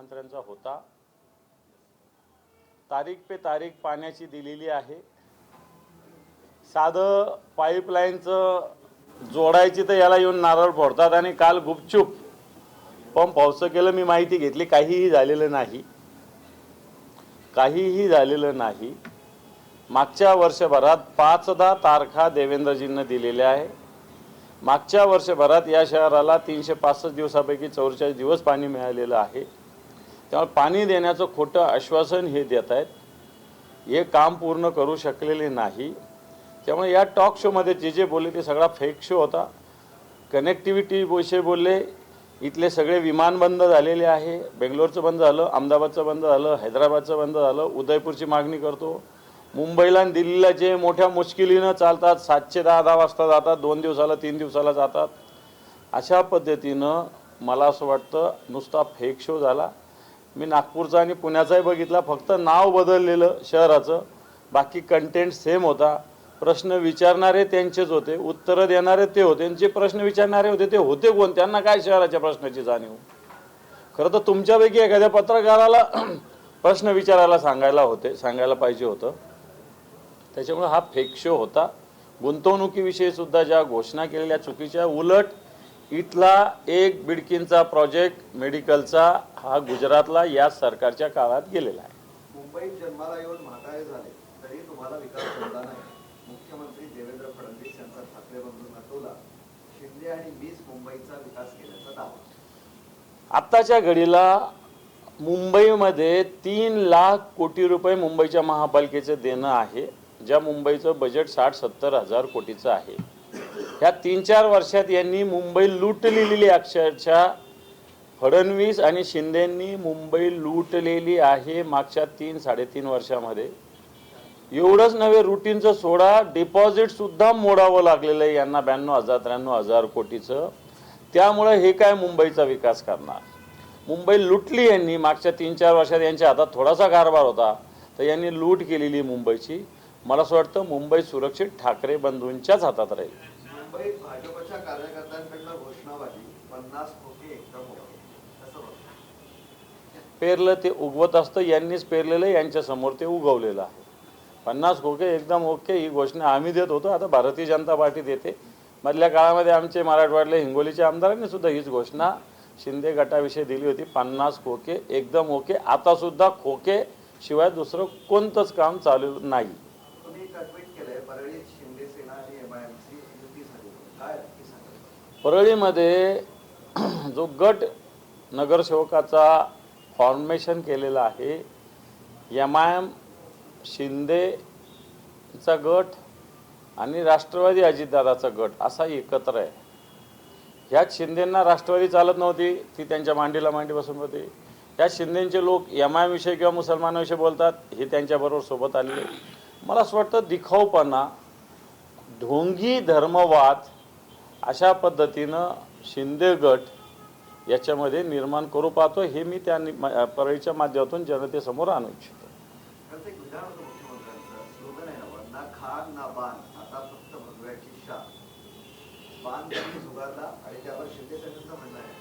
मुख्यमंत्र्यांचा होता। तारीख पे तारीख पाण्याची दिलेली आहे। साधं पाईपलाईनचं जोडायची तर याला येऊन नारळ फोडतात आणि काल गुपचूप पंप हाऊसचं केलं। मी माहिती घेतली, काहीही झालेलं नाही, काहीही झालेलं नाही। मागच्या वर्षभरात 5दा तारखा देवेंद्रजींना दिलेल्या आहे। मागच्या वर्षभरात या शहराला 365 दिवसापैकी 44 दिवस पाणी मिळालेलं आहे। त्यामुळे पाणी देण्याचं खोटं आश्वासन हे देत आहेत, हे काम पूर्ण करू शकलेले नाही। त्यामुळे या टॉक शोमध्ये जे बोलले ते सगळा फेक शो होता। कनेक्टिव्हिटी विषयी बोलले, इथले सगळे विमान बंद झालेले आहे। बेंगलोरचं बंद झालं, अहमदाबादचं बंद झालं, हैदराबादचं बंद झालं। उदयपूरची मागणी करतो। मुंबईला आणि दिल्लीला जे मोठ्या मुश्किलीनं चालतात, 710 वाजता जातात, 2 दिवसाला 3 दिवसाला जातात। अशा पद्धतीनं मला असं वाटतं नुसता फेक शो झाला। मी नागपूरचा आणि पुण्याचाही बघितला, फक्त नाव बदललेलं शहराचं, बाकी कंटेंट सेम होता। प्रश्न विचारणारे त्यांचेच होते, उत्तरं देणारे ते होते, जे प्रश्न विचारणारे होते ते होते कोण? त्यांना काय शहराच्या प्रश्नाची जाणीव? खरं तर तुमच्यापैकी एखाद्या पत्रकाराला प्रश्न विचारायला सांगायला पाहिजे होतं। त्याच्यामुळे हा फेक शो होता। गुंतवणुकीविषयी सुद्धा ज्या घोषणा केलेल्या चुकीच्या, उलट इथला एक बिडकींचा प्रोजेक्ट मेडिकलचा हा गुजरातला या सरकारच्या काळात गेलेला आहे। मुंबईत जन्माला येऊन म्हातारे झाले तरी तुम्हाला विकास झाला नाही। मुख्यमंत्री देवेंद्र फडणवीस यांचा ठाकरे बंधूंना टोला, शिंदे आणि मीच मुंबईचा विकास केल्याचा दावा। आत्ताच्या घडीला मुंबईमध्ये 3 लाख कोटी रुपये मुंबईच्या महापालिकेचं देणं आहे, ज्या मुंबईचं बजेट 60-70 हजार कोटीचं आहे। ह्या 3-4 वर्षात यांनी मुंबई लूटलेली, अक्षरशः फडणवीस आणि शिंदेंनी मुंबई लूटलेली आहे मागच्या 3-3.5 वर्षामध्ये। एवढंच नव्हे, रुटीनचं सोडा, डिपॉझिट सुद्धा मोडावं लागलेलं आहे यांना 92,000-93,000 कोटीचं। त्यामुळे हे काय मुंबईचा विकास करणार? मुंबई लुटली यांनी मागच्या 3-4 वर्षात। यांच्या हातात थोडासा कारभार होता तर यांनी लूट केलेली मुंबईची। मला असं वाटतं मुंबई सुरक्षित ठाकरे बंधूंच्याच हातात राहील। मुंबईत भाजपच्या कार्यकर्त्यांकडून घोषणाबाजी, 50 खोके एकदम पेरलं ते उगवत असतं, यांनीच पेरलेलं, यांच्या समोर ते उगवलेलं आहे। 50 खोके एकदम ओके ही घोषणा आम्ही देत होतो, आता भारतीय जनता पार्टी देते। मधल्या काळामध्ये आमचे मराठवाड्यातल्या हिंगोलीच्या आमदारांनी सुद्धा हीच घोषणा शिंदे गटाविषयी दिली होती, 50 खोके एकदम ओके। आता सुद्धा खोके शिवाय दुसरं कोणतंच काम चालू नाही। तुम्ही ट्विट केलंय परळीत शिंदे सेना आणि एमआयएमची युती झाली, काय नक्की सांगा? परळीमध्ये जो गट नगरसेवकाचा फॉर्मेशन केलेला आहे, एमआयएम शिंदेचा गट आणि राष्ट्रवादी अजितदादाचा गट असा एकत्र आहे। ह्यात शिंदेंना राष्ट्रवादी चालत नव्हती, ती त्यांच्या मांडीला मांडी बसून होती। ह्या शिंदेंचे लोक एमआयएम विषयी किंवा मुसलमानाविषयी बोलतात, हे त्यांच्याबरोबर सोबत आलेले। मला असं वाटतं दिखाऊपणा, ढोंगी धर्मवाद अशा पद्धतीनं शिंदे गट याच्यामध्ये निर्माण करू पाहतो, हे मी त्या परळीच्या माध्यमातून जनतेसमोर आणू इच्छितो। प्रत्येक विधान मुख्यमंत्र्यांचं स्लोगन आहे ना, ना खान ना बाण, आता फक्त भगव्याची शान। बाण त्यांनी झुगारला आणि त्यावर शिंदे सेनेचं म्हणणं आहे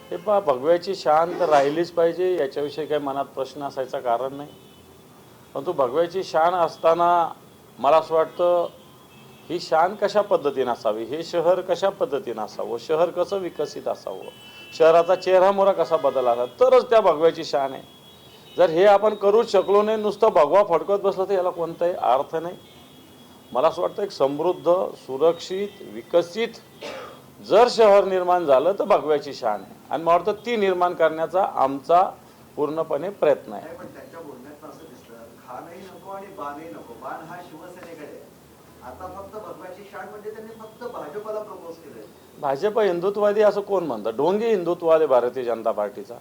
हे पहा, भगव्याची शान तर राहिलीच पाहिजे, याच्याविषयी काही मनात प्रश्न असायचा कारण नाही। परंतु भगव्याची शान असताना मला असं वाटतं ही शान कशा पद्धतीनं असावी, हे शहर कशा पद्धतीनं असावं, शहर कसं विकसित असावं, शहराचा चेहरामोहरा कसा बदलावा, तरच त्या भगव्याची शान आहे। जर हे आपण करूच शकलो नाही, नुसतं भगवा फडकत बसलं तर याला कोणताही अर्थ नाही। मला असं वाटतं एक समृद्ध, सुरक्षित, विकसित जर शहर निर्माण झालं तर भगव्याची शान आहे, आणि मला वाटतं ती निर्माण करण्याचा आमचा पूर्णपणे प्रयत्न आहे। पण त्यांच्या बोलण्यात असं दिसलं, खानही नको आणि बाणही नको, बाण हा शिवसेनेकडे, आता फक्त भगव्याची शान म्हणजे त्यांनी फक्त भाजपला प्रपोज केलंय। भाजप हिंदुत्ववादी असं कोण म्हणतं? ढोंगी हिंदुत्ववाद आहे भारतीय जनता पार्टीचा।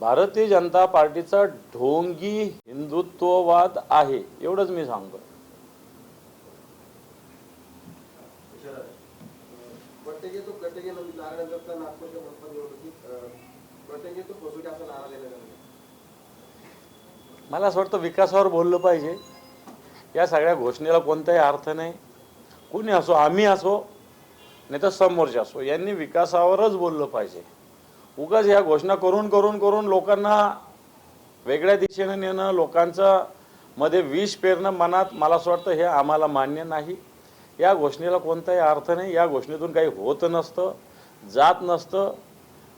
भारतीय जनता पार्टीचा ढोंगी हिंदुत्ववाद आहे, एवढंच मी सांगतो। मला असं वाटतं विकासावर बोललं पाहिजे। या सगळ्या घोषणेला कोणताही अर्थ नाही। कोणी असो, आम्ही असो नाही तर समोरचे असो, यांनी विकासावरच बोललं पाहिजे। उगाच ह्या घोषणा करून करून करून लोकांना वेगळ्या दिशेने नेणं, लोकांचं मध्ये विष पेरणं मनात, मला असं वाटतं हे आम्हाला मान्य नाही. या घोषणेला कोणताही अर्थ नाही. या घोषणेतून काही होत नसतं, जात नसतं.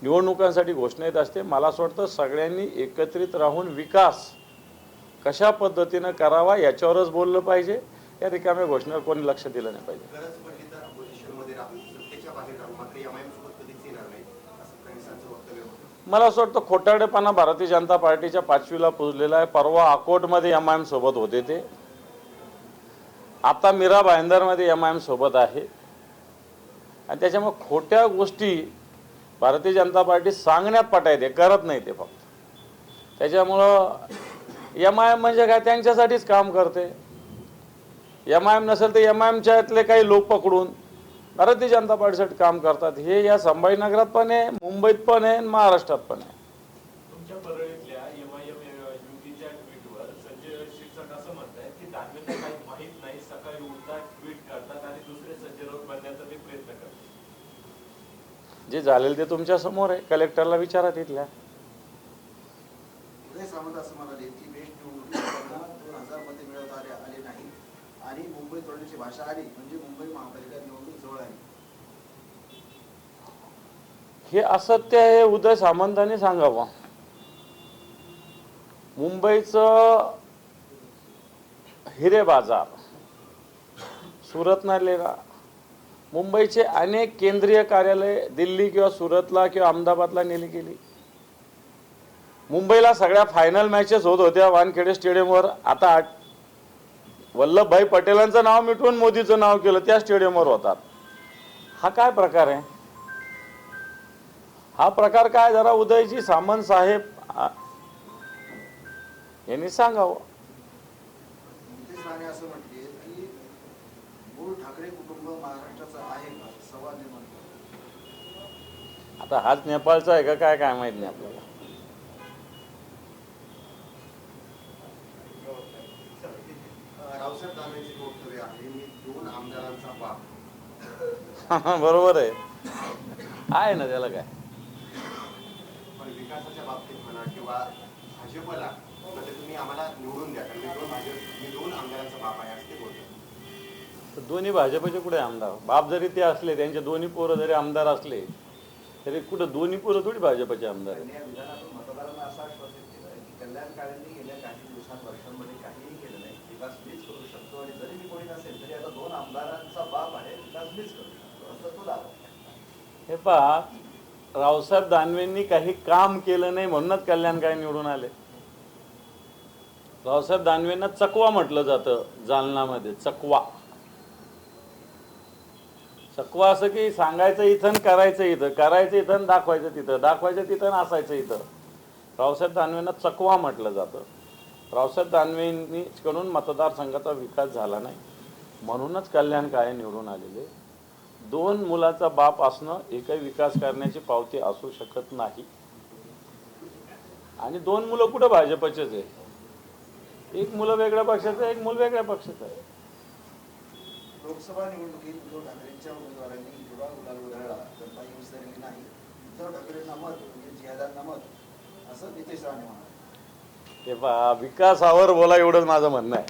निवडणुकांसाठी घोषणा येत असते. मला असं वाटतं सगळ्यांनी एकत्रित राहून विकास कशा पद्धतीनं करावा याच्यावरच बोललं पाहिजे. या रिकाम्या घोषणेवर कोणी लक्ष दिलं नाही पाहिजे. गरज पडली तर अपोजिशनमध्ये राहू, सत्तेच्या बाहेर राहू, मात्र एमआयएम सोबत कधीच येणार नाही असं फडणवीसांचं वक्तव्य होतं. मला असं वाटतं खोटारडेपणा भारतीय जनता पार्टीच्या 5वीला पुजलेला आहे. परवा अकोटमध्ये एमआयएम सोबत होते ते, आता मीरा भाईंदरमध्ये एमआयएम सोबत आहे. आणि त्याच्यामुळे खोट्या गोष्टी भारतीय जनता पार्टी सांगण्यात पटायते, करत नाही ते फक्त. त्याच्यामुळं एमआयएम म्हणजे काय, त्यांच्यासाठीच काम करते. एमआयएम नसेल तर एमआयएमच्यातले काही लोक पकडून भारतीय जनता पार्टीसाठी काम करतात. हे या संभाजीनगरात पण आहे, मुंबईत पण आहे, महाराष्ट्रात पण आहे. तुमच्या परळीतल्या एमआयएम युतीच्या ट्विटवर संजय शिरसाट असं म्हणतायत की दानवेंना काही माहीत नाही, सकाळी उठतात, ट्विट करतात आणि दुसरे संजय राऊत बनण्याचा ते प्रयत्न करतात. जे झालेलं ते तुमच्या समोर आहे. कलेक्टरला विचारा तिथल्या. उदय सामंत असं म्हणाले की बेस्ट निवडणुकीत 2000 मते मिळवता आले नाही आणि मुंबई तोडण्याची भाषा आली म्हणजे मुंबई महापालिका निवडणूक जवळ आली. हे असत्य आहे. उदय सामंतांनी सांगावं. मुंबईचं हिरे बाजार, सुरतनालेला, मुंबईचे अनेक केंद्रीय कार्यालय दिल्ली किंवा सुरतला किंवा अहमदाबादला नेली गेली. मुंबईला सगळ्या फायनल मॅचेस होत होत्या वानखेडे स्टेडियमवर. आता वल्लभभाई पटेलांचं नाव मिटवून मोदीचं नाव केलं, त्या स्टेडियमवर होतात. हा काय प्रकार आहे? हा प्रकार काय, जरा उदयजी सामंत साहेब यांनी सांगावं. नितेश राणे असं म्हटले की मूळ ठाकरे कुटुंब महाराष्ट्राचं आहे का, सवाल निर्माण केला. आता हाच नेपाळचा आहे का काय, काय माहित नाही आपल्याला. रावसाहेब दानवेंचे वक्तव्य आहे, मी 2 आमदारांचा बाप. बरोबर आहे. आहे ना, त्याला काय. पण विकासाच्या बाबतीत म्हणा किंवा भाजपला म्हणजे तुम्ही आम्हाला निवडून द्या, कारण मी 2 आमदारांचा बाप आहे असं ते बोलतो. तर दोन्ही भाजपचे कुठे आमदार? बाप जरी ते असले, त्यांचे दोन्ही पोरं जरी आमदार असले तरी कुठं दोन्ही पोरं थोडी भाजपचे आमदार आहेत. त्यांनी या विधानातून मतदारांना असं आश्वासित केलं की कल्याण काळेंनी गेल्या काही दिवसांत वर्षांमध्ये काहीही केलं नाही, विकास मीच करू शकतो आणि जरी मी कोणी नसेल तरी आता 2 आमदारांचा बाप आहे, विकास मीच करू शकतो असं तो दावा. हे पहा, रावसाहेब दानवेंनी काही काम केलं नाही म्हणूनच कल्याण काय निवडून आले. रावसाहेब दानवेंना चकवा म्हटलं जातं जालनामध्ये. चकवा चकवा असं की सांगायचं इथं, करायचं इथं, करायचं इथं, दाखवायचं तिथं, दाखवायचं तिथं, असायचं इथं. रावसाहेब दानवेंना चकवा म्हटलं जातं. रावसाहेब दानवेंकडून मतदारसंघाचा विकास झाला नाही म्हणूनच कल्याण काय निवडून आलेले. 2 मुलाचा बाप असणं हे काही विकास करण्याची पावती असू शकत नाही. आणि 2 मुलं कुठं भाजपचेच आहे. एक मुलं वेगळ्या पक्षाचं आहे, एक मूल वेगळ्या पक्षाचं आहे. लोकसभा निवडणुकीत उद्धव ठाकरेंच्या उमेदवारांनी युवा गुलाल उधळला तर काही विसरली नाही. उद्धव ठाकरेंना मत म्हणजे जिहादांना मत असं नितेश राणे म्हणाले. ते पहा, विकासावर बोला एवढंच माझं म्हणणं आहे.